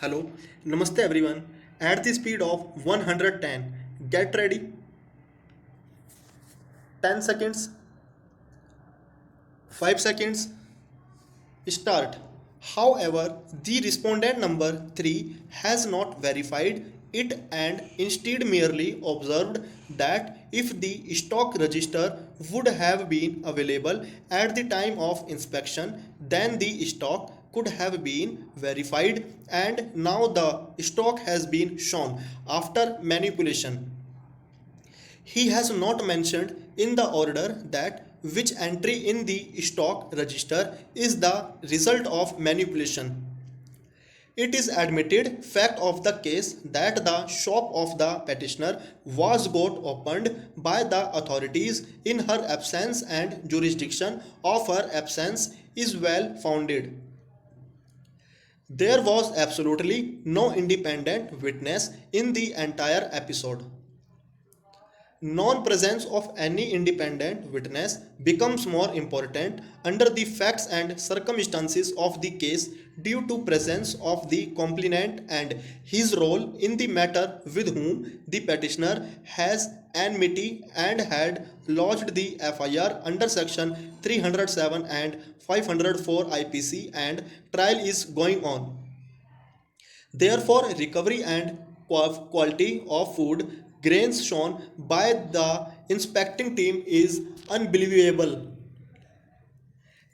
Hello, Namaste everyone. At the speed of 110, get ready. 10 seconds, 5 seconds, start. However, the respondent number 3 has not verified it and instead merely observed that if the stock register would have been available at the time of inspection, then the stock could have been verified and now the stock has been shown after manipulation. He has not mentioned in the order that which entry in the stock register is the result of manipulation. It is admitted fact of the case that the shop of the petitioner was got opened by the authorities in her absence and jurisdiction of her absence is well founded. There was absolutely no independent witness in the entire episode. Non-presence of any independent witness becomes more important under the facts and circumstances of the case due to presence of the complainant and his role in the matter with whom the petitioner has enmity and had lodged the FIR under section 307 and 504 IPC and trial is going on. Therefore, recovery and quality of food grains shown by the inspecting team is unbelievable.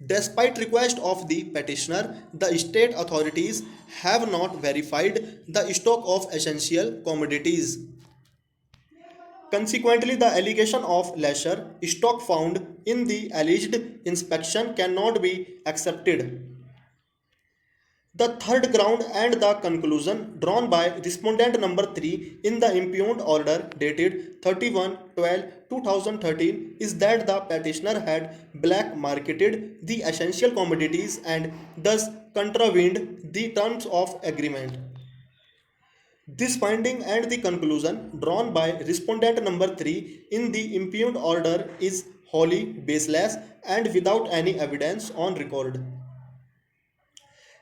Despite request of the petitioner, the state authorities have not verified the stock of essential commodities. Consequently, the allegation of lesser stock found in the alleged inspection cannot be accepted. The third ground and the conclusion drawn by respondent number 3 in the impugned order dated 31/12/2013 is that the petitioner had black marketed the essential commodities and thus contravened the terms of agreement. This finding and the conclusion drawn by respondent number 3 in the impugned order is wholly baseless and without any evidence on record.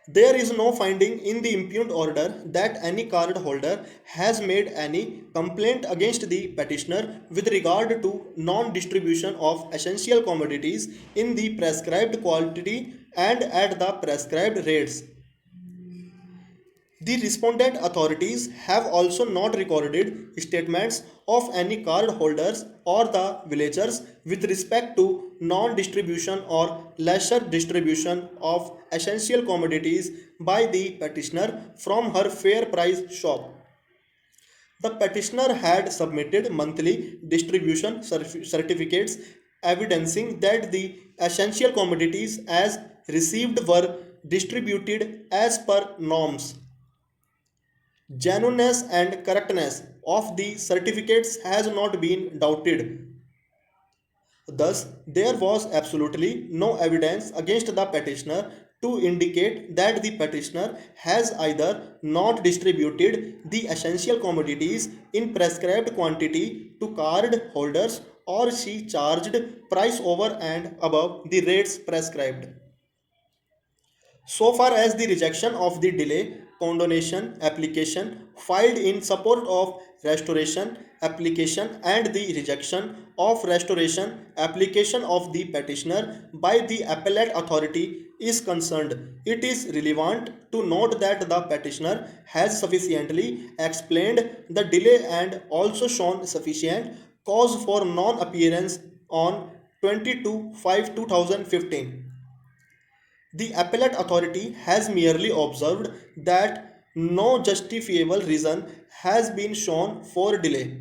There is no finding in the impugned order that any card holder has made any complaint against the petitioner with regard to non-distribution of essential commodities in the prescribed quantity and at the prescribed rates. The respondent authorities have also not recorded statements of any card holders or the villagers with respect to non-distribution or lesser distribution of essential commodities by the petitioner from her fair price shop. The petitioner had submitted monthly distribution certificates evidencing that the essential commodities as received were distributed as per norms. Genuineness and correctness of the certificates has not been doubted. Thus, there was absolutely no evidence against the petitioner to indicate that the petitioner has either not distributed the essential commodities in prescribed quantity to card holders or she charged price over and above the rates prescribed. So far as the rejection of the delay condonation application filed in support of restoration application and the rejection of restoration application of the petitioner by the appellate authority is concerned, it is relevant to note that the petitioner has sufficiently explained the delay and also shown sufficient cause for non-appearance on 22/5/2015. The appellate authority has merely observed that no justifiable reason has been shown for delay.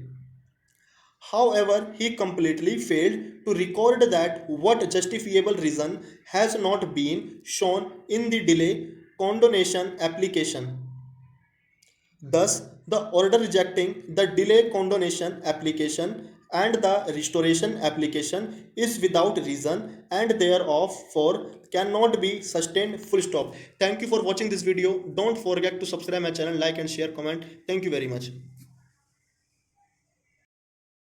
However, he completely failed to record that what justifiable reason has not been shown in the delay condonation application. Thus, the order rejecting the delay condonation application and the restoration application is without reason and therefore cannot be sustained full stop. Thank you for watching this video. Don't forget to subscribe my channel, like and share, comment. Thank you very much.